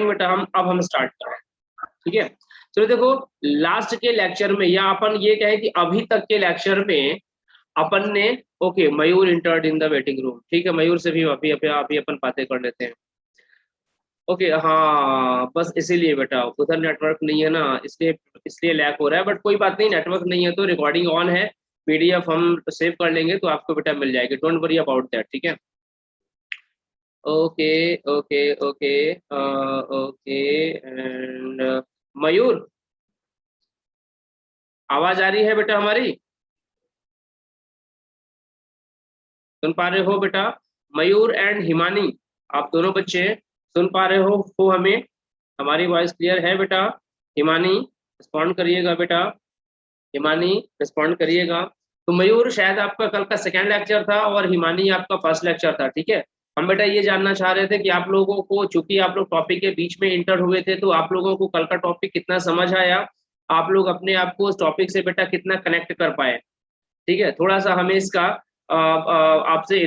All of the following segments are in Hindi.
बेटा हम स्टार्ट करें, ठीक है। चलो देखो, लास्ट के लेक्चर में या अपन ये कहें कि अभी तक के लेक्चर में अपन ने okay Mayur entered in the waiting room, ठीक है, मयूर से भी अभी अपन बातें कर लेते हैं। ओके हाँ, बस इसीलिए बेटा उधर नेटवर्क नहीं है ना, इसलिए लैग हो रहा है, बट कोई बात नहीं, नेटवर्क नहीं है तो रिकॉर्डिंग ऑन है, पीडीएफ हम सेव कर लेंगे तो आपको बेटा मिल जाएगी, डोंट वरी अबाउट दैट, ठीक है। Okay okay okay okay and Mayur, आवाज आ रही है बेटा हमारी? सुन पा रहे हो बेटा? मयूर एंड हिमानी, आप दोनों बच्चे सुन पा रहे हो हमें? हमारी वॉइस क्लियर है बेटा? हिमानी रिस्पॉन्ड करिएगा बेटा, हिमानी रिस्पॉन्ड करिएगा। तो मयूर शायद आपका कल का सेकेंड लेक्चर था और हिमानी आपका फर्स्ट लेक्चर था, ठीक है। हम बेटा ये जानना चाह रहे थे कि आप लोगों को, चूंकि आप लोग टॉपिक के बीच में इंटर हुए थे, तो आप लोगों को कल का टॉपिक कितना समझ आया, आप लोग अपने आप को उस टॉपिक से बेटा कितना कनेक्ट कर पाए, ठीक है। थोड़ा सा हमें इसका आपसे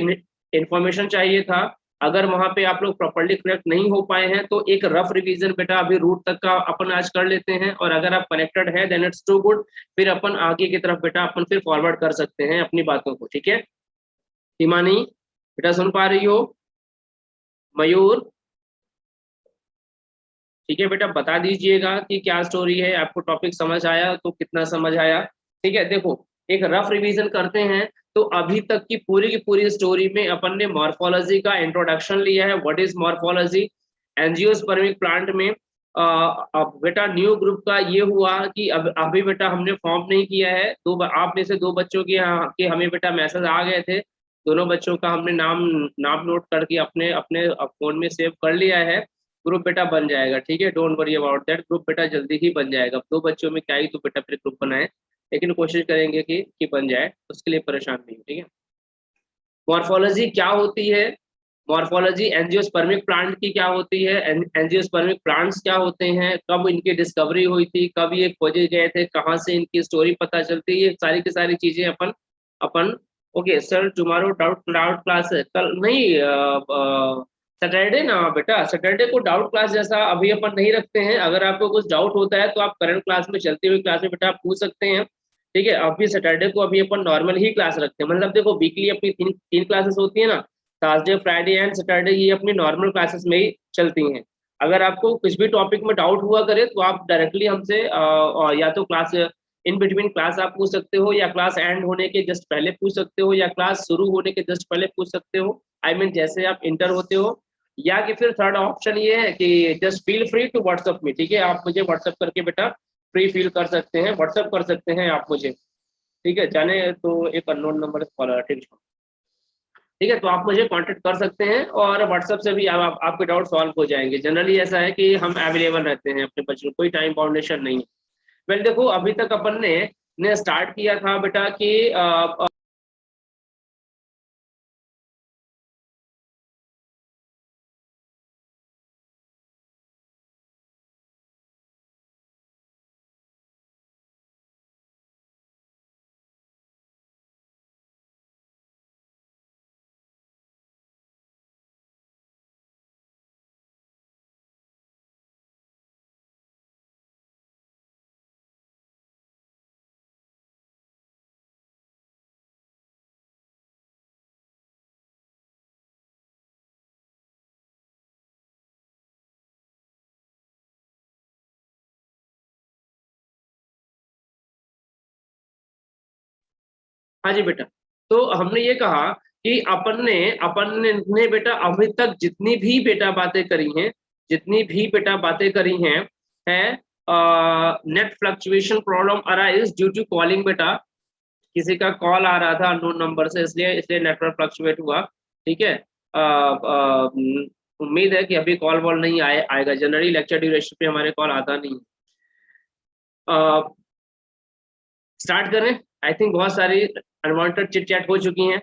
इंफॉर्मेशन चाहिए था। अगर वहां पे आप लोग प्रॉपर्ली कनेक्ट नहीं हो पाए हैं तो एक रफ रिवीजन बेटा अभी रूट तक का अपन आज कर लेते हैं, और अगर आप कनेक्टेड है देन इट्स टू गुड, फिर अपन आगे की तरफ बेटा अपन फिर फॉरवर्ड कर सकते हैं अपनी बातों को, ठीक है। हिमानी बेटा सुन पा रही हो? मयूर, ठीक है बेटा, बता दीजिएगा कि क्या स्टोरी है, आपको टॉपिक समझ आया तो कितना समझ आया, ठीक है। देखो एक रफ रिवीजन करते हैं, तो अभी तक की पूरी स्टोरी में अपन ने मॉर्फोलॉजी का इंट्रोडक्शन लिया है, what is morphology. Angiospermic plant में अब बेटा न्यू ग्रुप का ये हुआ कि अब अभी बेटा हमने फॉर्म नहीं किया है, आप में से दो बच्चों के हमें बेटा मैसेज आ गए थे, दोनों बच्चों का हमने नाम नोट करके अपने अपने फोन में सेव कर लिया है। ग्रुप बेटा बन जाएगा, ठीक है, don't worry about that, group बेटा जल्दी ही बन जाएगा, दो बच्चों में क्या ही तो बेटा फिर ग्रुप बनाए, लेकिन कोशिश करेंगे कि बन जाए, उसके लिए परेशान नहीं, ठीक है। मॉर्फोलॉजी क्या होती है? मॉर्फोलॉजी एंजियोस्पर्मिक प्लांट की क्या होती है, एंजियोस्पर्मिक प्लांट्स क्या होते हैं, कब इनकी डिस्कवरी हुई थी, कब ये खोजे गए थे, कहाँ से इनकी स्टोरी पता चलती है, ये सारी की सारी चीजें अपन अपन okay sir, tomorrow doubt doubt class है कल नहीं, सैटरडे ना बेटा, सैटरडे को डाउट क्लास जैसा अभी अपन नहीं रखते हैं, अगर आपको कुछ डाउट होता है तो आप करंट क्लास में, चलती हुई क्लास में बेटा आप पूछ सकते हैं, ठीक है। अभी सैटरडे को अभी अपन नॉर्मल ही क्लास रखते हैं, मतलब देखो वीकली अपनी तीन क्लासेस होती है ना, थर्सडे फ्राइडे एंड सैटरडे, ये अपनी नॉर्मल क्लासेस में ही चलती हैं। अगर आपको कुछ भी टॉपिक में डाउट हुआ करे तो आप डायरेक्टली हमसे या तो क्लास इन बिटवीन क्लास आप पूछ सकते हो, या क्लास एंड होने के जस्ट पहले पूछ सकते हो, या क्लास शुरू होने के जस्ट पहले पूछ सकते हो, आई मीन जैसे आप इंटर होते हो, या कि फिर थर्ड ऑप्शन ये है कि just feel free to WhatsApp me, ठीक है, आप मुझे व्हाट्सअप करके बेटा फ्री फील कर सकते हैं, व्हाट्सअप कर सकते हैं आप मुझे, ठीक है। जाने तो एक अननोन नंबर कॉलर, ठीक है, तो आप मुझे कांटेक्ट कर सकते हैं और व्हाट्सएप से भी आपके डाउट सॉल्व हो जाएंगे। जनरली ऐसा है कि हम अवेलेबल रहते हैं अपने बच्चों, कोई टाइम बाउंडेशन नहीं है। वेल देखो अभी तक अपन ने स्टार्ट किया था बेटा कि हाँ जी बेटा, तो हमने ये कहा कि अपन ने बेटा अभी तक जितनी भी बेटा बातें करी हैं, जितनी भी बेटा बातें करी हैं, है net fluctuation problem arise due to calling बेटा, किसी का कॉल आ रहा था अननोन नंबर से, इसलिए इसलिए नेटवर्क फ्लक्चुएट हुआ, ठीक है। उम्मीद है कि अभी कॉल वॉल नहीं आएगा, जनरली लेक्चर ड्यूरेशन पे हमारे कॉल आता नहीं। स्टार्ट करें, आई थिंक बहुत सारी अनवांटेड चिट चैट हो चुकी हैं,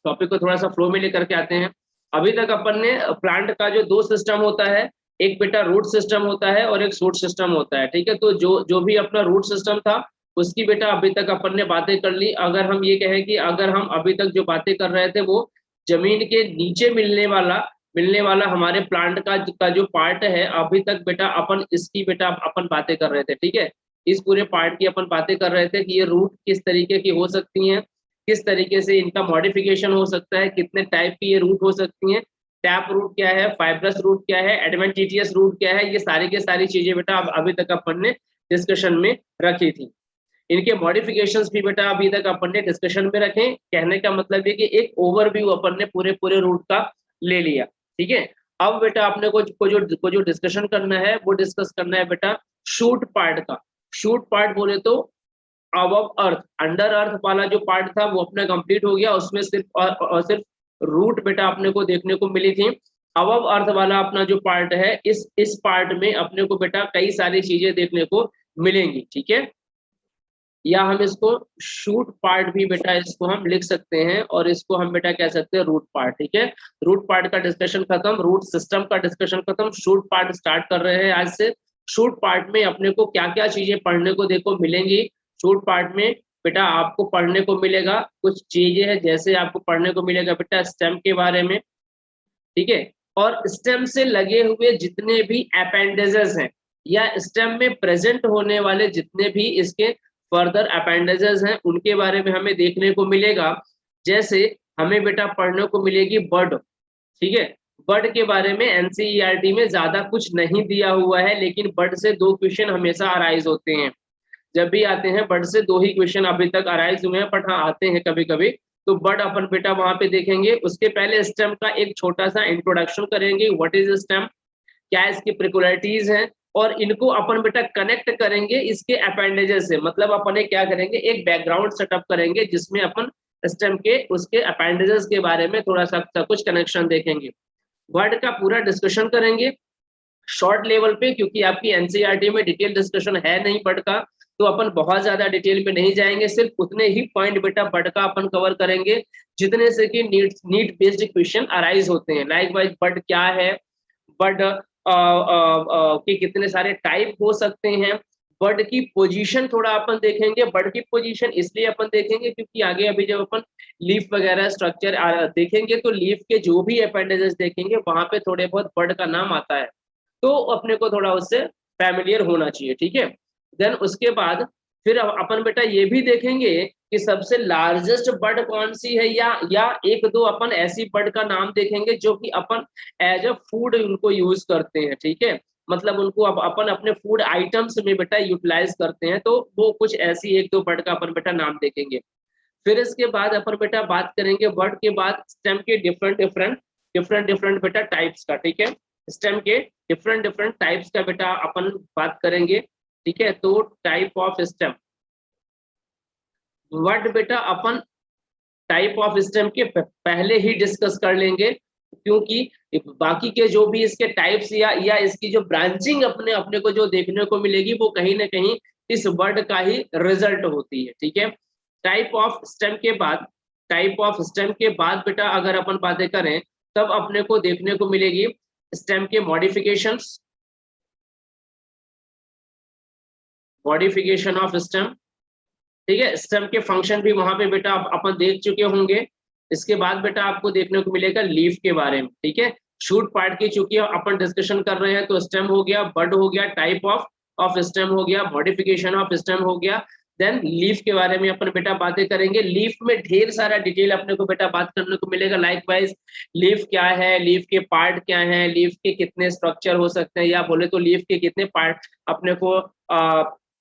टॉपिक को थोड़ा सा फ्लो में लेकर के आते हैं। अभी तक अपन ने प्लांट का जो दो सिस्टम होता है, एक बेटा रूट सिस्टम होता है और एक शूट सिस्टम होता है, ठीक है। तो जो जो भी अपना रूट सिस्टम था उसकी बेटा अभी तक अपन ने बातें कर ली। अगर हम ये कहें कि अगर हम अभी तक जो बातें कर रहे थे वो जमीन के नीचे मिलने वाला मिलने वाला हमारे प्लांट का जो पार्ट है, अभी तक बेटा अपन इसकी बेटा अपन बातें कर रहे थे, ठीक है। इस पूरे पार्ट की अपन बातें कर रहे थे कि ये रूट किस तरीके की हो सकती हैं, किस तरीके से इनका मॉडिफिकेशन हो सकता है, कितने टाइप की ये रूट हो सकती हैं, टैप रूट क्या है, फाइब्रस रूट क्या है, एडवेंटिशियस रूट क्या है, ये सारी की सारी चीजें बेटा अभी तक अपन ने डिस्कशन में रखी थी। इनके मॉडिफिकेशंस भी बेटा अभी तक अपन ने डिस्कशन में रखे। कहने का मतलब है कि एक ओवरव्यू अपन ने पूरे पूरे रूट का ले लिया, ठीक है। अब बेटा अपने को जो डिस्कशन करना है वो डिस्कस करना है बेटा शूट पार्ट का। शूट पार्ट बोले तो अबव अर्थ, अंडर अर्थ वाला जो पार्ट था वो अपना कंप्लीट हो गया, उसमें सिर्फ और सिर्फ रूट बेटा अपने को देखने को मिली थी। अबव अर्थ वाला अपना जो पार्ट है, इस पार्ट में अपने को बेटा कई सारी चीजें देखने को मिलेंगी, ठीक है। या हम इसको शूट पार्ट भी बेटा इसको हम लिख सकते हैं, और इसको हम बेटा कह सकते हैं रूट पार्ट, ठीक है। रूट पार्ट का डिस्कशन खत्म, रूट सिस्टम का डिस्कशन खत्म, शूट पार्ट स्टार्ट कर रहे हैं आज से। शूट पार्ट में अपने को क्या क्या चीजें पढ़ने को देखो मिलेंगी। शूट पार्ट में बेटा आपको पढ़ने को मिलेगा कुछ चीजें हैं, जैसे आपको पढ़ने को मिलेगा बेटा स्टेम के बारे में, ठीक है। और स्टेम से लगे हुए जितने भी अपेंडेजेस हैं, या स्टेम में प्रेजेंट होने वाले जितने भी इसके फर्दर अपेंडेजेस हैं, उनके बारे में हमें देखने को मिलेगा। जैसे हमें बेटा पढ़ने को मिलेगी बर्ड, ठीक है। बर्ड के बारे में एनसीईआरटी में ज्यादा कुछ नहीं दिया हुआ है, लेकिन बर्ड से 2 क्वेश्चन हमेशा अराइज होते हैं। जब भी आते हैं बर्ड से 2 ही क्वेश्चन अभी तक अराइज हुए हैं, बट हाँ आते हैं कभी कभी। तो बर्ड अपन बेटा वहां पे देखेंगे। उसके पहले स्टेम का एक छोटा सा इंट्रोडक्शन करेंगे, व्हाट इज स्टेम, क्या इसकी प्रिकुलरिटीज हैं, और इनको अपन बेटा कनेक्ट करेंगे इसके अपेंडेजेस से। मतलब अपन क्या करेंगे, एक बैकग्राउंड सेटअप करेंगे जिसमें अपन स्टेम के उसके अपेंडेजेस के बारे में थोड़ा सा कुछ कनेक्शन देखेंगे। वर्ड का पूरा डिस्कशन करेंगे शॉर्ट लेवल पे, क्योंकि आपकी एनसीईआरटी में डिटेल डिस्कशन है नहीं बर्ड का, तो अपन बहुत ज्यादा डिटेल में नहीं जाएंगे। सिर्फ उतने ही पॉइंट बेटा बर्ड का अपन कवर करेंगे जितने से कि नीड बेस्ड क्वेश्चन अराइज होते हैं। लाइक वाइज बर्ड क्या है, बर्ड के कितने सारे टाइप हो सकते हैं, बर्ड की पोजीशन थोड़ा अपन देखेंगे। बर्ड की पोजीशन इसलिए अपन देखेंगे क्योंकि आगे अभी जब अपन लीफ वगैरह स्ट्रक्चर देखेंगे, तो लीफ के जो भी अपेंडेजेस देखेंगे वहां पे थोड़े बहुत बर्ड का नाम आता है, तो अपने को थोड़ा उससे फैमिलियर होना चाहिए, ठीक है। देन उसके बाद फिर अपन बेटा ये भी देखेंगे कि सबसे लार्जेस्ट बर्ड कौन सी है, या एक दो अपन ऐसी बर्ड का नाम देखेंगे जो कि अपन एज अ फूड उनको यूज करते हैं, ठीक है। मतलब उनको अपन अपने फूड आइटम्स में बेटा यूटिलाइज करते हैं, तो वो कुछ ऐसी एक दो बर्ड का अपन बेटा नाम देखेंगे। फिर इसके बाद अपन बेटा बात करेंगे बर्ड के बाद स्टेम के डिफरेंट डिफरेंट बेटा टाइप्स का, ठीक है। स्टेम के डिफरेंट डिफरेंट टाइप्स का बेटा अपन बात करेंगे, ठीक है। तो टाइप ऑफ स्टेम, वर्ड बेटा अपन टाइप ऑफ स्टेम के पहले ही डिस्कस कर लेंगे, क्योंकि बाकी के जो भी इसके टाइप्स या इसकी जो ब्रांचिंग अपने अपने को जो देखने को मिलेगी, वो कहीं ना कहीं इस वर्ड का ही रिजल्ट होती है, ठीक है। टाइप ऑफ स्टेम के बाद, टाइप ऑफ स्टेम के बाद बेटा अगर अपन बातें करें, तब अपने को देखने को मिलेगी स्टेम के मॉडिफिकेशंस, मॉडिफिकेशन ऑफ स्टेम, ठीक है। स्टेम के फंक्शन भी वहां पे बेटा अपन देख चुके होंगे। इसके बाद बेटा आपको देखने को मिलेगा लीफ के बारे में, ठीक है। शूट पार्ट की चूंकि अपन डिस्कशन कर रहे हैं, तो स्टेम हो गया, बर्ड हो गया, टाइप ऑफ स्टेम हो गया, मॉडिफिकेशन ऑफ स्टेम हो गया। देन लीफ के बारे में अपन बेटा बातें करेंगे। लीफ में ढेर सारा डिटेल अपने को बेटा बात करने को मिलेगा। लाइक वाइज लीफ क्या है, लीफ के पार्ट क्या है, लीफ के कितने स्ट्रक्चर हो सकते हैं, या बोले तो लीफ के कितने पार्ट अपने को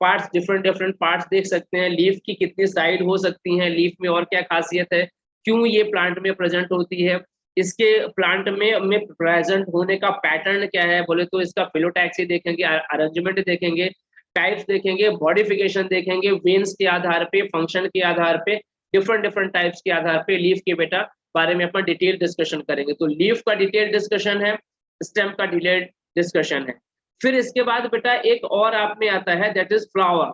पार्ट्स, डिफरेंट डिफरेंट पार्ट्स देख सकते हैं। लीफ की कितनी साइड हो सकती हैं, लीफ में और क्या खासियत है, क्यों ये प्लांट में प्रेजेंट होती है, इसके प्लांट में प्रेजेंट होने का पैटर्न क्या है, बोले तो इसका फिलोटैक्सी देखेंगे, अरेंजमेंट देखेंगे, टाइप्स देखेंगे, मॉडिफिकेशन देखेंगे, वेन्स के आधार पे, फंक्शन के आधार पे, डिफरेंट डिफरेंट टाइप्स के आधार पे लीफ के बेटा बारे में अपन डिटेल डिस्कशन करेंगे। तो लीफ का डिटेल डिस्कशन है, स्टेम का डिटेल डिस्कशन है। फिर इसके बाद बेटा एक और आप में आता है, दैट इज फ्लावर।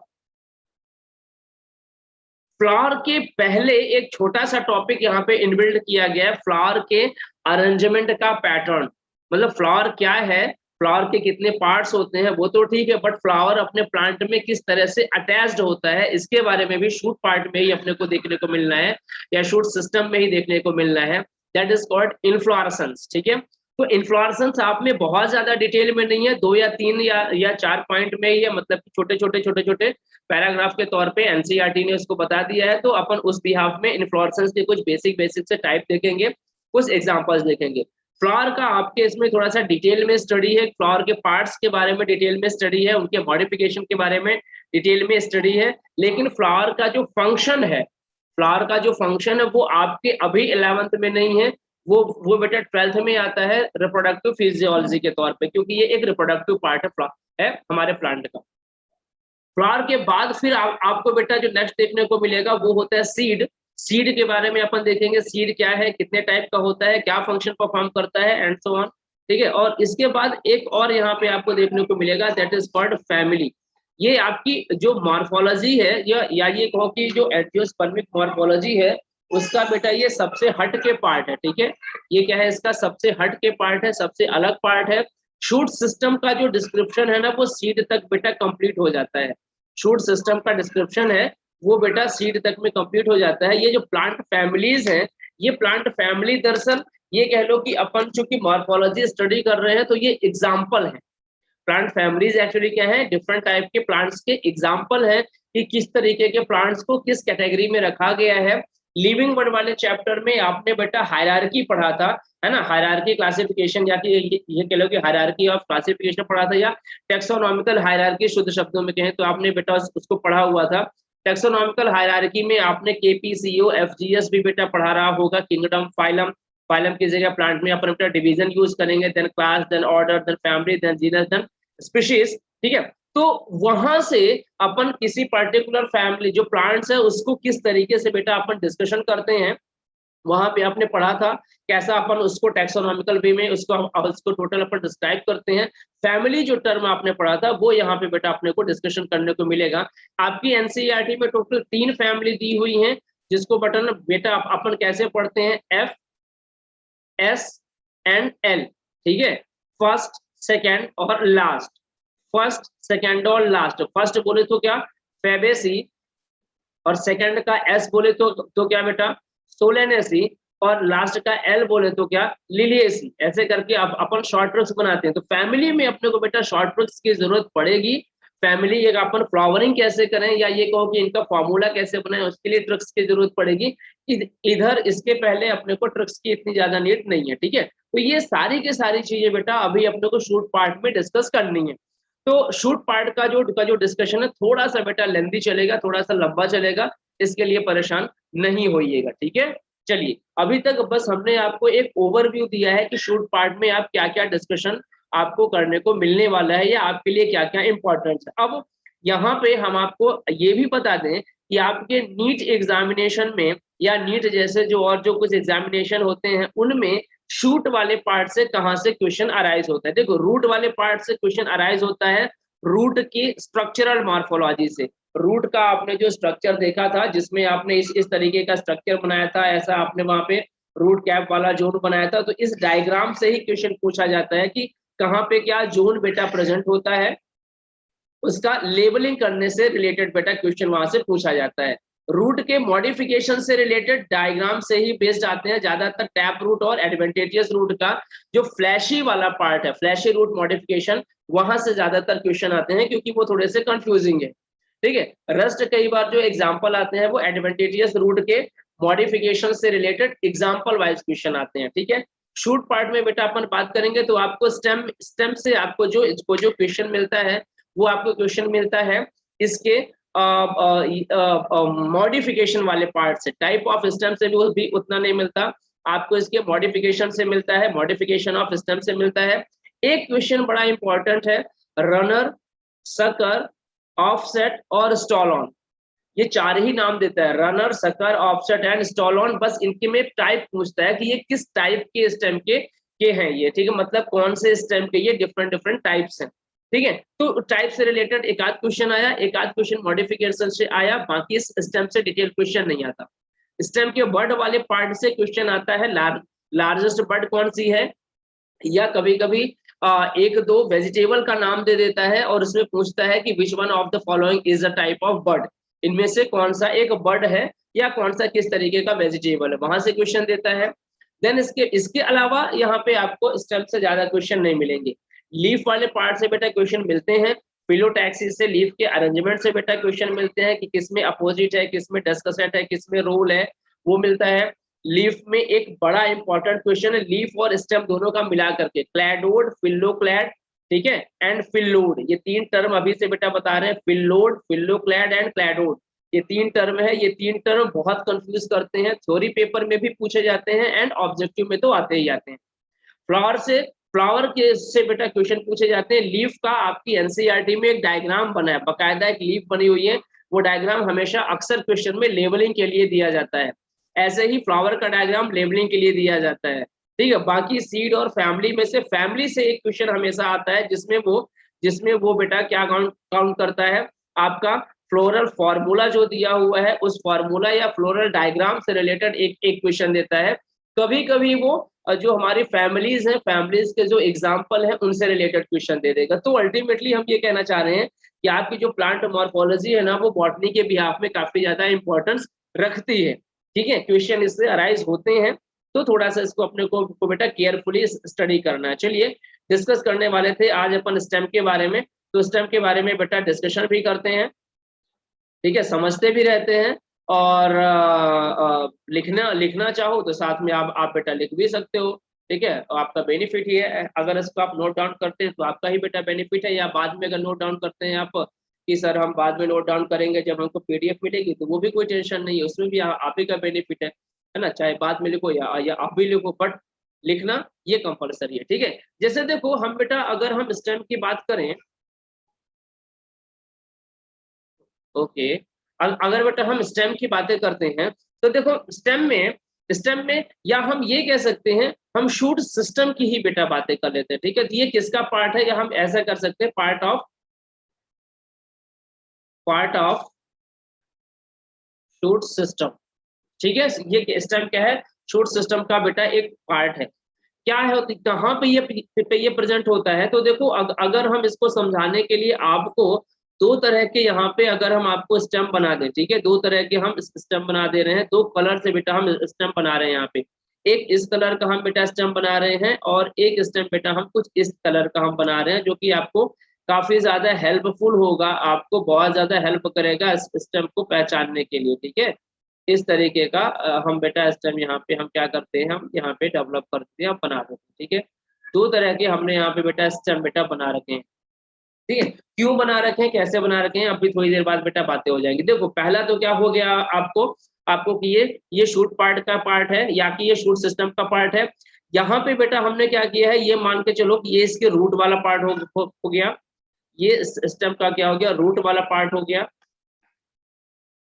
फ्लावर के पहले एक छोटा सा टॉपिक यहाँ पे इनबिल्ड किया गया है, फ्लावर के अरेंजमेंट का पैटर्न। मतलब फ्लावर क्या है, फ्लावर के कितने पार्ट्स होते हैं वो तो ठीक है, बट फ्लावर अपने प्लांट में किस तरह से अटैच्ड होता है, इसके बारे में भी शूट पार्ट में ही अपने को देखने को मिलना है, या शूट सिस्टम में ही देखने को मिलना है। दैट इज कॉल्ड इन्फ्लोरेसेंस, ठीक है। तो इन्फ्लोरेसेंस आप में बहुत ज्यादा डिटेल में नहीं है, 2 या 3 या 4 पॉइंट में ही है, मतलब छोटे छोटे पैराग्राफ के तौर पे एनसीईआरटी ने उसको बता दिया है। तो अपन उस बिहाफ में इन्फ्लोरेसेंस के कुछ बेसिक से टाइप देखेंगे, कुछ एग्जांपल्स देखेंगे। फ्लावर का आपके इसमें थोड़ा सा डिटेल में स्टडी है, फ्लावर के पार्ट्स के बारे में डिटेल में स्टडी है, उनके मॉडिफिकेशन के बारे में डिटेल में स्टडी है। लेकिन फ्लावर का जो फंक्शन है, फ्लावर का जो फंक्शन है वो आपके अभी 11th में नहीं है, वो बेटा 12th में आता है रिप्रोडक्टिव फिजियोलॉजी के तौर पे, क्योंकि ये एक रिप्रोडक्टिव पार्ट है हमारे प्लांट का। फ्लावर के बाद फिर आपको बेटा जो नेक्स्ट देखने को मिलेगा वो होता है सीड। सीड के बारे में अपन देखेंगे, सीड क्या है, कितने टाइप का होता है, क्या फंक्शन परफॉर्म करता है, एंड सो ऑन। ठीक है, और इसके बाद एक और यहाँ पे आपको देखने को मिलेगा, दैट इज कॉल्ड फैमिली। ये आपकी जो मॉर्फोलॉजी है, या ये कहो कि जो एंजियोस्पर्मिक मॉर्फोलॉजी है, उसका बेटा ये सबसे हट के पार्ट है। ठीक है, ये क्या है, इसका सबसे हट के पार्ट है, सबसे अलग पार्ट है। शूट सिस्टम का जो डिस्क्रिप्शन है ना, वो सीड तक बेटा कंप्लीट हो जाता है। शूट सिस्टम का डिस्क्रिप्शन है वो बेटा सीड तक में कंप्लीट हो जाता है। ये जो प्लांट फैमिलीज हैं, ये प्लांट फैमिली दरअसल ये कह लो कि अपन चूंकि मॉर्फोलॉजी स्टडी कर रहे हैं तो ये एग्जाम्पल है। प्लांट फैमिलीज एक्चुअली क्या है, डिफरेंट टाइप के प्लांट्स के एग्जाम्पल है कि किस तरीके के प्लांट्स को किस कैटेगरी में रखा गया है। लिविंग वर्ड वाले चैप्टर में आपने बेटा हायरार्की पढ़ा था, है ना, हायरार्की क्लासिफिकेशन, या कि ये कह लो कि हायरार्की ऑफ क्लासिफिकेशन पढ़ा था, या टेक्सोनॉमिकल हायरार्की शुद्ध शब्दों में कहें तो आपने बेटा उसको पढ़ा हुआ था। टेक्सोनॉमिकल हायरार्की में आपने केपीसीओ एफजीएस भी बेटा पढ़ा रहा होगा, किंगडम, फाइलम, फाइलम की जगह प्लांट में अपन बेटा डिवीजन यूज करेंगे, then class, then order, then family, then genus, then species. ठीक है, तो वहां से अपन किसी पर्टिकुलर फैमिली जो प्लांट्स है उसको किस तरीके से बेटा अपन डिस्कशन करते हैं, वहां पे आपने पढ़ा था कैसा अपन उसको टैक्सोनॉमिकल वे में उसको टोटल अपन डिस्क्राइब करते हैं। फैमिली जो टर्म आपने पढ़ा था वो यहाँ पे बेटा अपने को डिस्कशन करने को मिलेगा। आपकी एनसीईआरटी में टोटल 3 फैमिली दी हुई है, जिसको बटन बेटा अपन कैसे पढ़ते हैं, एफ, एस एंड एल। ठीक है, फर्स्ट, सेकेंड और लास्ट। फर्स्ट, सेकेंड और लास्ट। फर्स्ट बोले तो क्या, फेबेसी, और सेकंड का एस बोले तो क्या बेटा, सोलेनेसी, और लास्ट का एल बोले तो क्या, लिलिएसी। ऐसे करके अब अपन शॉर्ट ट्रिक्स बनाते हैं। तो फैमिली में अपने को बेटा शॉर्ट ट्रिक्स की जरूरत पड़ेगी। फैमिली ये अपन फ्लावरिंग कैसे करें, या ये कहो कि इनका फॉर्मूला कैसे बनाए, उसके लिए ट्रिक्स की जरूरत पड़ेगी। इधर इसके पहले अपने को ट्रिक्स की इतनी ज्यादा नीड नहीं है। ठीक है, तो ये सारी की सारी चीजें बेटा अभी अपने को शूट पार्ट में डिस्कस करनी है। तो शूट पार्ट का जो डिस्कशन है थोड़ा सा बेटा लेंथी चलेगा, थोड़ा सा लंबा चलेगा, इसके लिए परेशान नहीं होइएगा। ठीक है, चलिए अभी तक बस हमने आपको एक ओवरव्यू दिया है कि शूट पार्ट में आप क्या क्या डिस्कशन आपको करने को मिलने वाला है, या आपके लिए क्या क्या इंपॉर्टेंट है। अब यहाँ पे हम आपको ये भी बता दें कि आपके नीट एग्जामिनेशन में, या नीट जैसे जो और जो कुछ एग्जामिनेशन होते हैं उनमें शूट वाले पार्ट से कहां से क्वेश्चन अराइज होता है। देखो, रूट वाले पार्ट से क्वेश्चन अराइज होता है रूट की स्ट्रक्चरल मॉर्फोलॉजी से। रूट का आपने जो स्ट्रक्चर देखा था, जिसमें आपने इस तरीके का स्ट्रक्चर बनाया था, ऐसा आपने वहां पे रूट कैप वाला जोन बनाया था, तो इस डायग्राम से ही क्वेश्चन पूछा जाता है कि कहाँ पे क्या जोन बेटा प्रेजेंट होता है। उसका लेबलिंग करने से रिलेटेड बेटा क्वेश्चन वहां से पूछा जाता है। रूट के मॉडिफिकेशन से रिलेटेड डायग्राम से ही बेस्ड आते हैं ज्यादातर। टैप रूट और एडवेंटेजियस रूट का जो फ्लैशी वाला पार्ट है, फ्लैशी रूट मॉडिफिकेशन, वहां से ज्यादातर क्वेश्चन आते हैं, क्योंकि वो थोड़े से कंफ्यूजिंग है। ठीक है, रस्ट कई बार जो एग्जाम्पल आते हैं वो एडवेंटेजियस रूट के मॉडिफिकेशन से रिलेटेड एग्जाम्पल वाइज क्वेश्चन आते हैं। ठीक है, शूट पार्ट में बेटा अपन बात करेंगे तो आपको स्टेम से आपको जो क्वेश्चन मिलता है, वो आपको क्वेश्चन मिलता है इसके मॉडिफिकेशन वाले पार्ट से। टाइप ऑफ स्टेम से भी उतना नहीं मिलता आपको, इसके मॉडिफिकेशन से मिलता है, मॉडिफिकेशन ऑफ स्टेम से मिलता है। एक क्वेश्चन बड़ा इंपॉर्टेंट है, रनर, सकर, ऑफसेट और स्टॉल ऑन। ये 4 ही नाम देता है, runner, sucker, offset and stall on. बस इनके में टाइप पूछता है कि ये किस टाइप के स्टेम के हैं ये। ठीक है, मतलब कौन से स्टेम के ये डिफरेंट टाइप्स हैं। ठीक है, तो टाइप से रिलेटेड एक आध क्वेश्चन आया, एक आध क्वेश्चन मॉडिफिकेशन से आया, बाकी स्टेम से डिटेल क्वेश्चन नहीं आता। स्टेम के बर्ड वाले पार्ट से क्वेश्चन आता है, लार्जेस्ट बर्ड कौन सी है, या कभी कभी एक दो वेजिटेबल का नाम दे देता है और उसमें पूछता है कि which one of the following is a type of bird. इनमें से कौन सा एक बर्ड है, या कौन सा किस तरीके का वेजिटेबल है, वहां से क्वेश्चन देता है। देन इसके इसके अलावा यहाँ पे आपको स्टेम से ज्यादा क्वेश्चन नहीं मिलेंगे। लीफ वाले पार्ट से बेटा क्वेश्चन मिलते हैं, फिलोटैक्सिस से लीफ के अरेंजमेंट से बेटा क्वेश्चन मिलते हैं कि किसमें अपोजिट है, किसमें डस्कसेट है, किसमें रोल है, वो मिलता है। लीफ में एक बड़ा इंपॉर्टेंट क्वेश्चन है लीफ और स्टेम दोनों का मिला करके, क्लैडोड, फिल्लोक्लैड, ठीक है, एंड फिल्लोड, ये तीन टर्म अभी से बेटा बता रहे हैं, फिल्लोड, फिल्लोक्लैड एंड क्लैडोड, ये तीन टर्म है। ये तीन टर्म बहुत कंफ्यूज करते हैं, थ्योरी पेपर में भी पूछे जाते हैं एंड ऑब्जेक्टिव में तो आते ही आते हैं। फ्लावर से, फ्लावर के से बेटा क्वेश्चन पूछे जाते हैं। लीफ का आपकी एनसीईआरटी में एक डायग्राम बना है, बकायदा एक लीफ बनी हुई है, वो डायग्राम हमेशा अक्सर क्वेश्चन में लेबलिंग के लिए दिया जाता है। ऐसे ही फ्लावर का डायग्राम लेबलिंग के लिए दिया जाता है, ठीक है। बाकी सीड और फैमिली में से, फैमिली से एक क्वेश्चन हमेशा आता है जिसमें वो बेटा क्या काउंट करता है, आपका फ्लोरल फॉर्मूला जो दिया हुआ है, उस फॉर्मूला या फ्लोरल डायग्राम से रिलेटेड एक क्वेश्चन देता है। कभी कभी वो जो हमारी फैमिलीज हैं, फैमिलीज के जो एग्जाम्पल है उनसे रिलेटेड क्वेश्चन दे देगा। तो अल्टीमेटली हम ये कहना चाह रहे हैं कि आपकी जो प्लांट मॉर्फोलॉजी है ना, वो बॉटनी के बिहाफ में काफी ज्यादा इंपॉर्टेंस रखती है, ठीक है। क्वेश्चन इससे अराइज होते हैं, तो थोड़ा सा इसको अपने को बेटा केयरफुली स्टडी करना है। चलिए डिस्कस करने वाले थे आज अपन स्टेम के बारे में, तो स्टेम के बारे में बेटा डिस्कशन भी करते हैं, ठीक है, समझते भी रहते हैं। और लिखना चाहो तो साथ में आप बेटा लिख भी सकते हो, ठीक है, आपका बेनिफिट ही है। अगर इसको आप नोट डाउन करते हैं तो आपका ही बेटा बेनिफिट है, या बाद में अगर नोट डाउन करते हैं आप कि सर हम बाद में नोट डाउन करेंगे जब हमको पीडीएफ मिलेगी, तो वो भी कोई टेंशन नहीं है, उसमें भी आप ही का बेनिफिट है ना, चाहे बाद में लिखो या आप भी लिखो, बट लिखना ये कंपलसरी है, ठीक है। जैसे देखो हम बेटा अगर हम स्टेम की बात करें, ओके, अगर बेटा हम स्टेम की बातें करते हैं तो देखो स्टेम में या हम ये कह सकते हैं हम शूट सिस्टम की ही बेटा बातें कर लेते हैं, ठीक है। तो ये किसका पार्ट है, या हम ऐसा कर सकते हैं पार्ट ऑफ शूट सिस्टम, ठीक है। ये स्टेम क्या है, शूट सिस्टम का बेटा एक पार्ट है। क्या है, कहाँ पे ये प्रेजेंट होता है, तो देखो अगर हम इसको समझाने के लिए आपको दो तरह के यहाँ पे अगर हम आपको स्टेम बना दें, ठीक है, दो तरह के हम स्टेम बना दे रहे हैं, दो कलर से बेटा हम स्टेम बना रहे हैं यहाँ पे। एक इस कलर का हम बेटा स्टेम बना रहे हैं, और एक स्टेम बेटा हम कुछ इस कलर का हम बना रहे हैं, जो कि आपको काफी ज्यादा हेल्पफुल होगा, आपको बहुत ज्यादा हेल्प करेगा इस स्टेम को पहचानने के लिए, ठीक है। इस तरीके का हम बेटा स्टेम यहाँ पे हम क्या करते हैं, हम यहाँ पे डेवलप करते हैं, हम बना देते हैं, ठीक है। दो तरह के हमने यहाँ पे बेटा स्टेम बेटा बना रखे हैं, ठीक है। क्यों बना रखे हैं, कैसे बना रखे हैं, अभी थोड़ी देर बाद बेटा बातें हो जाएंगी। देखो पहला तो क्या हो गया आपको आपको कि ये शूट पार्ट का पार्ट है, या कि ये शूट सिस्टम का पार्ट है। यहाँ पे बेटा हमने क्या किया है, ये मान के चलो कि ये इसके रूट वाला पार्ट हो गया, ये स्टेम का क्या हो गया, रूट वाला पार्ट हो गया।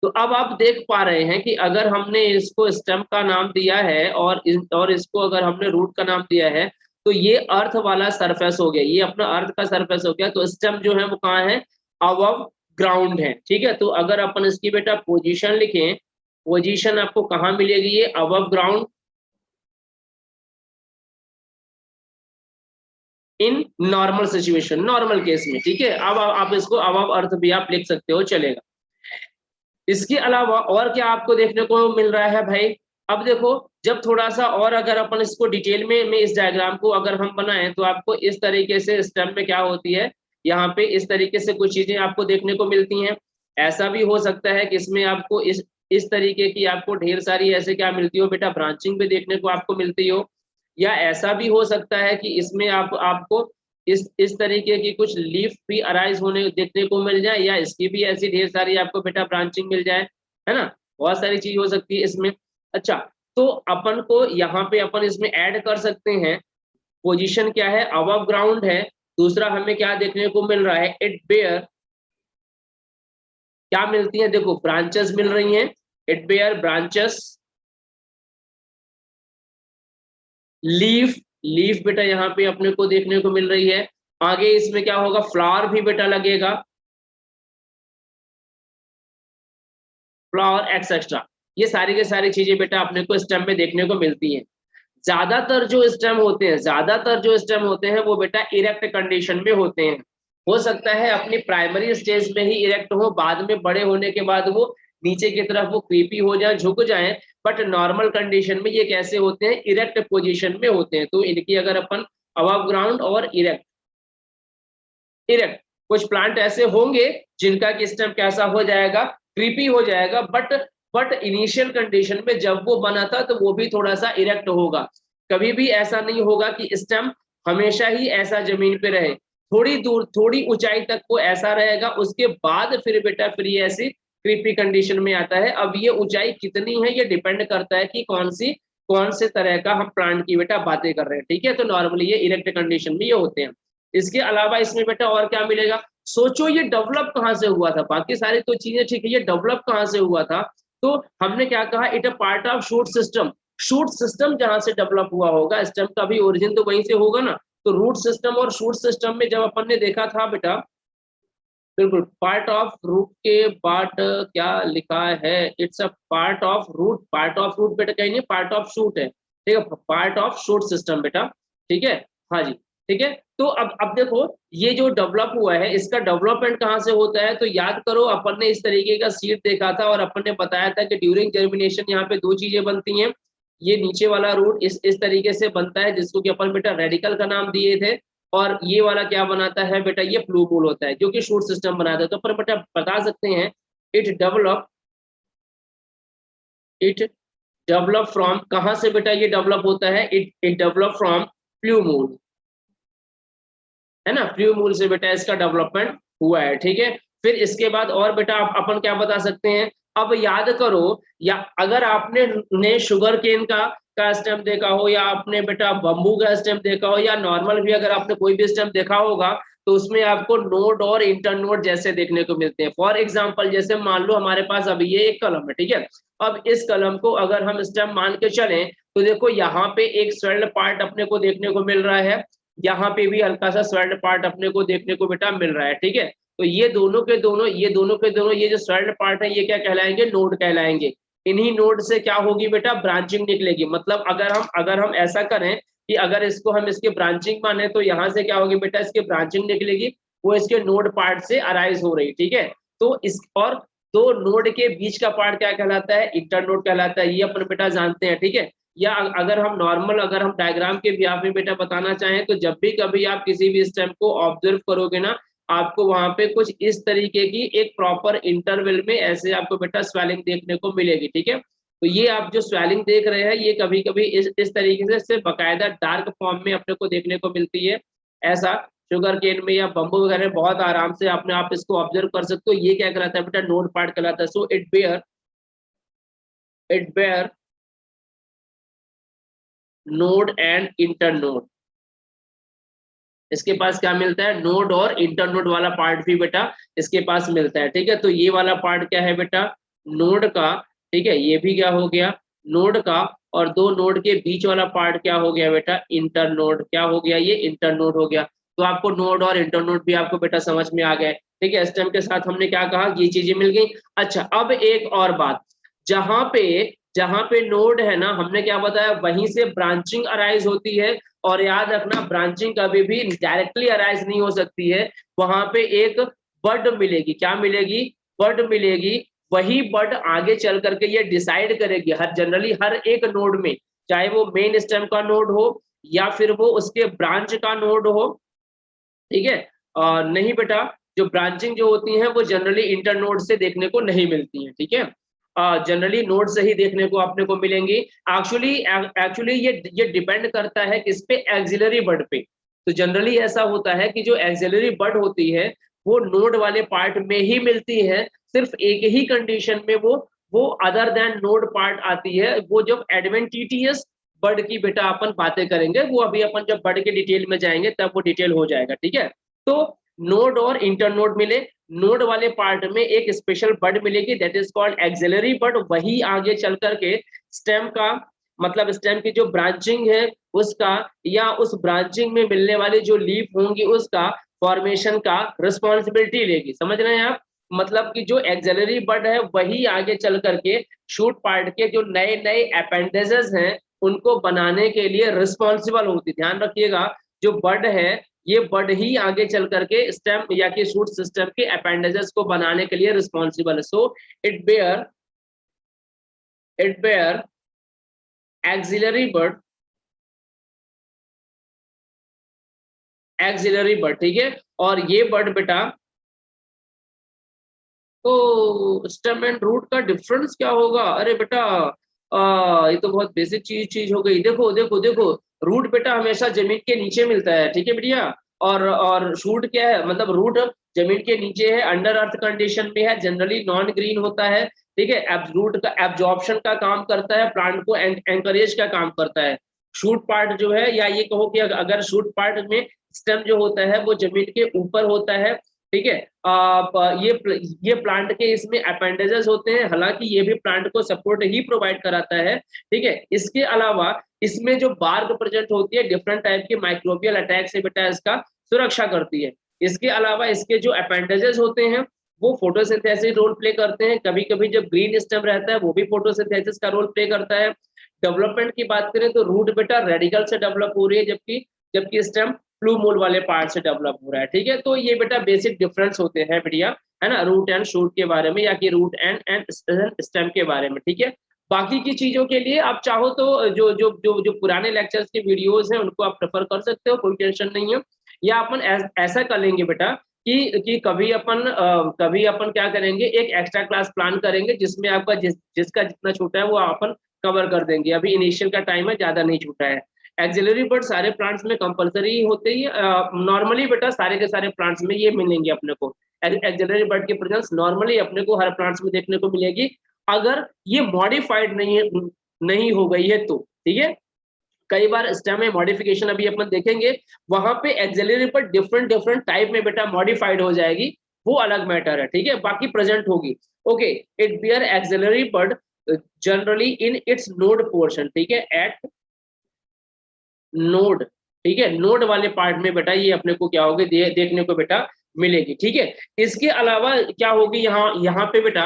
तो अब आप देख पा रहे हैं कि अगर हमने इसको स्टेम का नाम दिया है और इसको अगर हमने रूट का नाम दिया है, तो ये अर्थ वाला सरफेस हो गया, ये अपना अर्थ का सरफेस हो गया। तो स्टेम जो है वो कहाँ है, अबव ग्राउंड है, ठीक है। तो अगर अपन इसकी बेटा पोजीशन लिखें, पोजीशन आपको कहाँ मिलेगी, ये above ground in normal situation, normal case में, ठीक है। अब आप इसको अबव अर्थ भी आप लिख सकते हो, चलेगा। इसके अलावा और क्या आपको देखने को मिल रहा है भाई, अब देखो जब थोड़ा सा और अगर अपन इसको डिटेल में इस डायग्राम को अगर हम बनाएं, तो आपको इस तरीके से स्टेम में क्या होती है, यहाँ पे इस तरीके से कुछ चीजें आपको देखने को मिलती हैं। ऐसा भी हो सकता है कि इसमें आपको इस तरीके की आपको ढेर सारी ऐसे क्या मिलती हो बेटा, ब्रांचिंग भी देखने को आपको मिलती हो। या ऐसा भी हो सकता है कि इसमें आपको इस तरीके की कुछ लीफ भी अराइज होने देखने को मिल जाए, या इसकी भी ऐसी ढेर सारी आपको बेटा ब्रांचिंग मिल जाए, है ना, बहुत सारी चीज हो सकती है इसमें। अच्छा, तो अपन को यहाँ पे अपन इसमें ऐड कर सकते हैं, पोजीशन क्या है, अबव ग्राउंड है। दूसरा हमें क्या देखने को मिल रहा है, इट बेयर, क्या मिलती है, देखो ब्रांचेस मिल रही हैं, it bear branches, leaf, leaf बेटा यहाँ पे अपने को देखने को मिल रही है। आगे इसमें क्या होगा, फ्लावर भी बेटा लगेगा, फ्लावर एक्सेट्रा, ये सारी की सारी चीजें बेटा अपने को स्टेम में देखने को मिलती हैं। ज्यादातर जो स्टेम होते हैं वो बेटा इरेक्ट कंडीशन में होते हैं। हो सकता है अपनी प्राइमरी स्टेज में ही इरेक्ट हो, बाद में बड़े होने के बाद वो नीचे की तरफ वो क्रीपी हो जाए, झुक जाए, बट नॉर्मल कंडीशन में ये कैसे होते हैं, इरेक्ट पोजीशन में होते हैं। तो इनकी अगर अपन अबव ग्राउंड और इरेक्ट इरेक्ट कुछ प्लांट ऐसे होंगे जिनका कि स्टेम कैसा हो जाएगा, क्रीपी हो जाएगा, बट इनिशियल कंडीशन में जब वो बना था तो वो भी थोड़ा सा इरेक्ट होगा। कभी भी ऐसा नहीं होगा कि स्टेम हमेशा ही ऐसा जमीन पे रहे, थोड़ी दूर थोड़ी ऊंचाई तक वो ऐसा रहेगा, उसके बाद फिर बेटा फिर ये ऐसी क्रीपी कंडीशन में आता है। अब ये ऊंचाई कितनी है ये डिपेंड करता है कि कौन से तरह का हम प्लांट की बेटा बातें कर रहे हैं, ठीक है। तो नॉर्मली ये इरेक्ट कंडीशन में ये होते हैं। इसके अलावा इसमें बेटा और क्या मिलेगा, सोचो ये डेवलप कहाँ से हुआ था, बाकी सारी तो चीजें ठीक है, ये डेवलप कहाँ से हुआ था। तो हमने क्या कहा, it a part of shoot system. Shoot system जहां से डेवलप हुआ होगा, स्टेम का भी ओरिजिन तो वहीं से होगा ना। तो रूट सिस्टम और शूट सिस्टम में जब अपन ने देखा था बेटा, बिल्कुल पार्ट ऑफ रूट के बाद क्या लिखा है, it's a part of root बेटा कहीं नहीं, पार्ट ऑफ शूट है, ठीक है, पार्ट ऑफ शूट सिस्टम बेटा, ठीक है। हाँ जी, ठीक है। तो अब देखो ये जो डेवलप हुआ है इसका डेवलपमेंट कहाँ से होता है, तो याद करो अपन ने इस तरीके का सीड देखा था और अपन ने बताया था कि ड्यूरिंग जर्मिनेशन यहाँ पे दो चीजें बनती हैं। ये नीचे वाला रूट इस तरीके से बनता है जिसको कि अपन बेटा रेडिकल का नाम दिए थे, और ये वाला क्या बनाता है बेटा, ये प्लूमूल होता है जो कि शूट सिस्टम बनाता है। तो पर बेटा बता सकते हैं इट डेवलप फ्रॉम, कहां से बेटा ये डेवलप होता है, इट डेवलप फ्रॉम प्लूमूल, है ना, प्लूमूल से बेटा इसका डेवलपमेंट हुआ है, ठीक है। फिर इसके बाद और बेटा अपन क्या बता सकते हैं, अब याद करो, या अगर आपने ने शुगर केन का स्टेम देखा हो, या आपने बेटा बम्बू का स्टेम देखा हो, या नॉर्मल भी अगर आपने कोई भी स्टेम देखा होगा, तो उसमें आपको नोड और इंटरनोड जैसे देखने को मिलते हैं। फॉर एग्जांपल जैसे मान लो हमारे पास अभी ये एक कलम है, ठीक है। अब इस कलम को अगर हम स्टेम मान के चलें तो देखो यहाँ पे एक स्वेल्ड पार्ट अपने को देखने को मिल रहा है, यहाँ पे भी हल्का सा स्वेल्ड पार्ट अपने को देखने को बेटा मिल रहा है, ठीक है। तो ये दोनों के दोनों ये जो स्वेल्ड पार्ट है ये क्या कहलाएंगे, नोड कहलाएंगे। इन्हीं नोड से क्या होगी बेटा, ब्रांचिंग निकलेगी। मतलब अगर हम ऐसा करें कि अगर इसको हम इसकी ब्रांचिंग माने तो यहाँ से क्या होगी बेटा, इसकी ब्रांचिंग निकलेगी, वो इसके नोड पार्ट से अराइज हो रही, ठीक है। तो इस और दो नोड के बीच का पार्ट क्या कहलाता है, इंटरनोड कहलाता है, ये अपन बेटा जानते हैं, ठीक है। या अगर हम नॉर्मल अगर हम डायग्राम के बिहाफ में बेटा बताना चाहें तो जब भी कभी आप किसी भी स्टेम को ऑब्जर्व करोगे ना, आपको वहां पे कुछ इस तरीके की एक प्रॉपर इंटरवल में ऐसे आपको बेटा स्वेलिंग देखने को मिलेगी, ठीक है। तो ये आप जो स्वेलिंग देख रहे हैं ये कभी कभी इस तरीके से बकायदा डार्क फॉर्म में अपने को देखने को मिलती है। ऐसा शुगर केन में या बम्बू वगैरह में बहुत आराम से अपने आप इसको ऑब्जर्व कर सकते हो। ये क्या कहलाता है बेटा, नोड पार्ट कहलाता है। So it bear node and internode, इसके पास क्या मिलता है, नोड और इंटरनोड वाला पार्ट भी बेटा इसके पास मिलता है, ठीक है। तो ये वाला पार्ट क्या है बेटा, नोड का, ठीक है, ये भी क्या हो गया, नोड का, और दो नोड के बीच वाला पार्ट क्या हो गया बेटा, इंटरनोड, क्या हो गया, ये इंटरनोड हो गया। तो आपको नोड और इंटरनोड भी आपको बेटा समझ में आ गए, ठीक है। स्टेम के साथ हमने क्या कहा, ये चीजें मिल गई। अच्छा अब एक और बात, जहां पे नोड है ना, हमने क्या बताया, वहीं से ब्रांचिंग अराइज होती है। और याद रखना ब्रांचिंग कभी भी डायरेक्टली अराइज नहीं हो सकती है, वहां पे एक बड मिलेगी, क्या मिलेगी, बड मिलेगी। वही बड आगे चल करके ये डिसाइड करेगी, हर जनरली हर एक नोड में, चाहे वो मेन स्टेम का नोड हो या फिर वो उसके ब्रांच का नोड हो, ठीक है। नहीं बेटा, जो ब्रांचिंग जो होती है वो जनरली इंटर नोड से देखने को नहीं मिलती है, ठीक है। जनरली नोड से ही देखने को आपने को मिलेंगी। एक्चुअली ये डिपेंड करता है किस पे, एक्सिलरी बड पे। तो जनरली ऐसा होता है कि जो एक्सिलरी बड होती है वो नोड वाले पार्ट में ही मिलती है, सिर्फ एक ही कंडीशन में वो अदर देन नोड पार्ट आती है, वो जब एडवेंटिटियस बर्ड की बेटा अपन बातें करेंगे, वो अभी अपन जब बर्ड के डिटेल में जाएंगे तब वो डिटेल हो जाएगा, ठीक है। तो नोड और इंटर नोड मिले, नोड वाले पार्ट में एक स्पेशल बर्ड मिलेगी that is called axillary bud, वही आगे चल करके स्टेम का, मतलब स्टेम की जो ब्रांचिंग है उसका, या उस ब्रांचिंग में मिलने वाली जो लीफ होंगी उसका फॉर्मेशन का रिस्पॉन्सिबिलिटी लेगी, समझ रहे हैं आप। मतलब कि जो एक्सिलरी बर्ड है वही आगे चल करके शूट पार्ट के जो नए नए अपेंडेजेस हैं उनको बनाने के लिए रिस्पॉन्सिबल होती, ध्यान रखिएगा। जो बर्ड है ये बर्ड ही आगे चल करके स्टेम या कि शूट सिस्टम के अपेंडेजेस को बनाने के लिए रिस्पॉन्सिबल है। So it bear it bear axillary bud, axillary bud, ठीक है। और ये बड बेटा, तो स्टेम एंड रूट का डिफरेंस क्या होगा? अरे बेटा ये तो बहुत बेसिक चीज हो गई। देखो देखो देखो, रूट बेटा हमेशा जमीन के नीचे मिलता है, ठीक है बढ़िया। और शूट क्या है, मतलब रूट जमीन के नीचे है, अंडर अर्थ कंडीशन में है, जनरली नॉन ग्रीन होता है, ठीक है। रूट का एब्जॉर्प्शन का काम करता है, प्लांट को एंकरेज का काम करता है। शूट पार्ट जो है, या ये कहो कि अगर शूट पार्ट में स्टेम जो होता है वो जमीन के ऊपर होता है, ठीक है। ये प्लांट के इसमें अपेंडेजेस होते हैं, हालांकि ये भी प्लांट को सपोर्ट ही प्रोवाइड कराता है, ठीक है। इसके अलावा इसमें जो बार्क प्रेजेंट होती है, डिफरेंट टाइप के माइक्रोबियल अटैक से बेटा इसका सुरक्षा करती है। इसके अलावा इसके जो अपेंडेजेस होते हैं वो फोटोसिंथेसिस रोल प्ले करते हैं। कभी कभी जब ग्रीन स्टेम रहता है वो भी फोटोसिंथेसिस का रोल प्ले करता है। डेवलपमेंट की बात करें तो रूट बेटा रेडिकल से डेवलप हो रही है, जबकि जबकि स्टेम फ्लू मूल वाले पार्ट से डेवलप हो रहा है, ठीक है। तो ये बेटा बेसिक डिफरेंस होते हैं बढ़िया, है ना, रूट एंड शूट के बारे में, या कि रूट एंड स्टेम के बारे में, ठीक है। बाकी की चीजों के लिए आप चाहो तो जो जो जो जो पुराने लेक्चर्स के वीडियोस हैं उनको आप प्रेफर कर सकते हो, कोई टेंशन नहीं है। या अपन ऐसा कर लेंगे बेटा कि कभी अपन क्या करेंगे, एक एक्स्ट्रा क्लास प्लान करेंगे जिसमें आपका जिसका जितना छूटा है वो अपन कवर कर देंगे। अभी इनिशियल का टाइम है, ज्यादा नहीं छूटा है। एक्सिलरी बर्ड सारे प्लांट्स में कंपलसरी होते ही, नॉर्मली बेटा सारे के सारे प्लांट्स में ये मिलेंगे अपने को। एक्सिलरी बर्ड की प्रेजेंस नॉर्मली अपने को हर प्लांट्स में देखने को मिलेगी, अगर ये मॉडिफाइड नहीं हो गई है तो, ठीक है। कई बार स्टेम में मॉडिफिकेशन अभी अपन देखेंगे, वहां पे एक्सिलरी पर डिफरेंट डिफरेंट टाइप में बेटा मॉडिफाइड हो जाएगी, वो अलग मैटर है, ठीक है। बाकी प्रेजेंट होगी। Okay, it bear axillary bud generally in its node portion, ठीक है, एट नोड, ठीक है। नोड वाले पार्ट में बेटा ये अपने को क्या होगी, देखने को बेटा मिलेगी, ठीक है। इसके अलावा क्या होगी यहाँ यहाँ पे बेटा,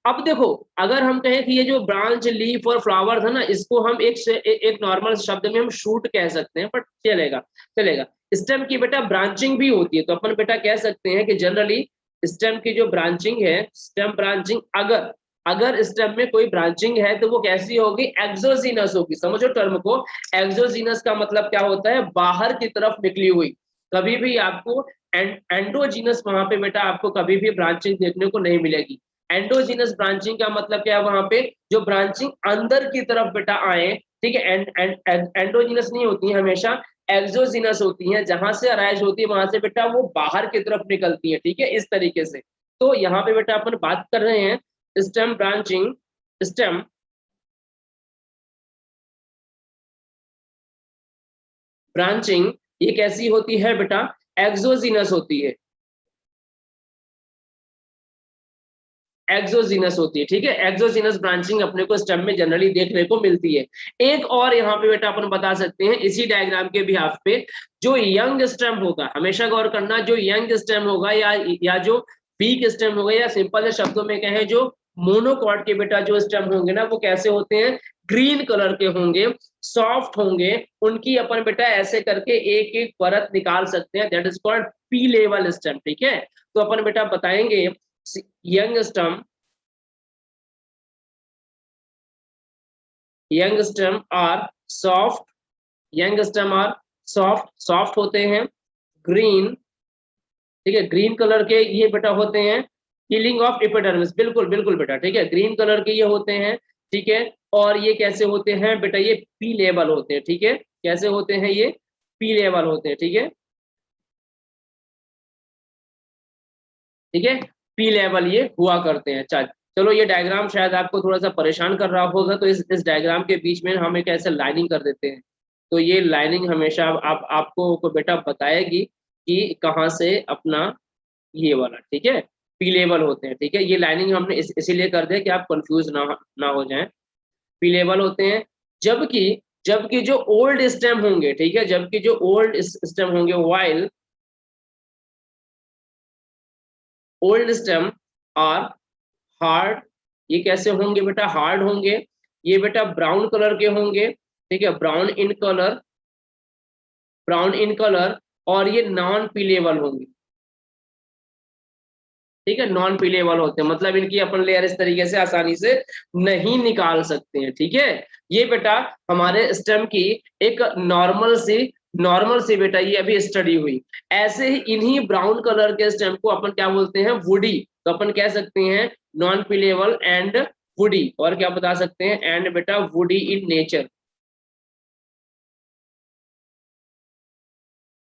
अब देखो अगर हम कहें कि ये जो ब्रांच लीफ और फ्लावर था ना, इसको हम एक नॉर्मल शब्द में हम शूट कह सकते हैं, बट चलेगा चलेगा। स्टेम की बेटा ब्रांचिंग भी होती है, तो अपन बेटा कह सकते हैं कि जनरली स्टेम की जो ब्रांचिंग है, स्टेम ब्रांचिंग अगर अगर स्टेम में कोई ब्रांचिंग है तो वो कैसी होगी, एक्सोजीनस होगी। समझो टर्म को, एक्सोजीनस का मतलब क्या होता है, बाहर की तरफ निकली हुई। कभी भी आपको एंडोजीनस वहां पे बेटा आपको कभी भी ब्रांचिंग देखने को नहीं मिलेगी। एंडोजीनस ब्रांचिंग का मतलब क्या है, वहां पे जो ब्रांचिंग अंदर की तरफ बेटा आए, ठीक है। एंडोजीनस नहीं होती है, हमेशा एक्सोजीनस होती है, जहां से अराइज होती है वहां से बेटा वो बाहर की तरफ निकलती है, ठीक है, इस तरीके से। तो यहाँ पे बेटा अपन बात कर रहे हैं स्टेम ब्रांचिंग, स्टेम ब्रांचिंग ये कैसी होती है बेटा, एक्सोजीनस होती है, एक्सोजीनस होती है, ठीक है। एक्सोजीनस ब्रांचिंग अपने को स्टेम में जनरली देखने को मिलती है। एक और यहाँ पे बेटा अपन बता सकते हैं इसी डायग्राम के बिहाफ पे, जो यंग स्टेम होगा, हमेशा गौर करना, जो यंग स्टेम होगा या जो वीक स्टेम होगा, या सिंपल शब्दों में कहें जो मोनोकॉट के बेटा जो स्टेम होंगे ना, वो कैसे होते हैं, ग्रीन कलर के होंगे, सॉफ्ट होंगे। उनकी अपन बेटा ऐसे करके एक एक परत निकाल सकते हैं, that is called p level stem, ठीक है। तो अपन बेटा बताएंगे young stem, young stem are soft, young stem are soft, soft होते हैं, ग्रीन, ठीक है, ग्रीन कलर के ये बेटा होते हैं, हीलिंग ऑफ एपिडर्मिस, बिल्कुल बिल्कुल बेटा, ठीक है, ग्रीन कलर के ये होते हैं, ठीक है। और ये कैसे होते हैं बेटा, ये पी लेवल होते हैं, ठीक है। कैसे होते हैं ये, पी लेवल होते हैं, ठीक है, ठीक है, पी लेवल ये हुआ करते हैं। चलो ये डायग्राम शायद आपको थोड़ा सा परेशान कर रहा होगा, तो इस डायग्राम के बीच में हम एक ऐसे लाइनिंग कर देते हैं। तो ये लाइनिंग हमेशा आपको को बेटा बताएगी कि कहाँ से अपना ये वाला, ठीक है, पी लेवल होते हैं, ठीक है। ये लाइनिंग हमने इसीलिए कर दिया कि आप कंफ्यूज ना हो जाएं। पी लेवल होते हैं, जबकि जबकि जो ओल्ड स्टेम होंगे, ठीक है, जबकि जो ओल्ड स्टेम होंगे, while old stem are hard, ये कैसे होंगे बेटा, हार्ड होंगे। ये बेटा ब्राउन कलर के होंगे, ठीक है, brown in colour, brown in colour, और ये नॉन पीलेबल होंगे, ठीक है, नॉन पीलेबल होते हैं, मतलब इनकी अपन लेयर इस तरीके से आसानी से नहीं निकाल सकते हैं। ठीक है, ये बेटा हमारे स्टेम की एक नॉर्मल सी बेटा ये अभी स्टडी हुई। ऐसे ही इन्हीं ब्राउन कलर के स्टेम को अपन क्या बोलते हैं, वुडी। तो अपन कह सकते हैं नॉन पीलेबल एंड वुडी, और क्या बता सकते हैं, एंड बेटा woody in nature,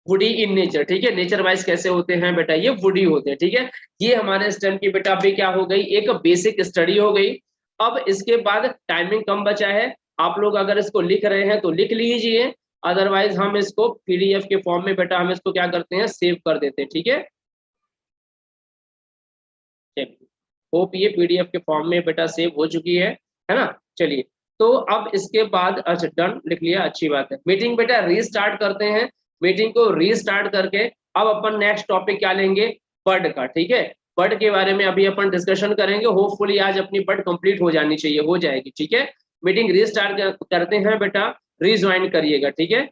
woody in nature. ठीक है, नेचर वाइज कैसे होते हैं बेटा, ये वुडी होते हैं। ठीक है, ये हमारे स्टेम की बेटा अभी क्या हो गई, एक बेसिक स्टडी हो गई। अब इसके बाद टाइमिंग कम बचा है, आप लोग अगर इसको लिख रहे हैं तो लिख लीजिए, अदरवाइज हम इसको पीडीएफ के फॉर्म में बेटा हम इसको क्या करते हैं, सेव कर देते हैं। ठीक है, होप ये पीडीएफ के फॉर्म में बेटा सेव हो चुकी है ना। चलिए, तो अब इसके बाद, अच्छा डन लिख लिया, अच्छी बात है। मीटिंग बेटा रीस्टार्ट करते हैं, मीटिंग को रीस्टार्ट करके अब अपन नेक्स्ट टॉपिक क्या लेंगे, बर्ड का। ठीक है, बर्ड के बारे में अभी अपन डिस्कशन करेंगे, होपफुली आज अपनी बर्ड कंप्लीट हो जानी चाहिए, हो जाएगी। ठीक है, मीटिंग रीस्टार्ट करते हैं बेटा, रीज्वाइन करिएगा। ठीक है,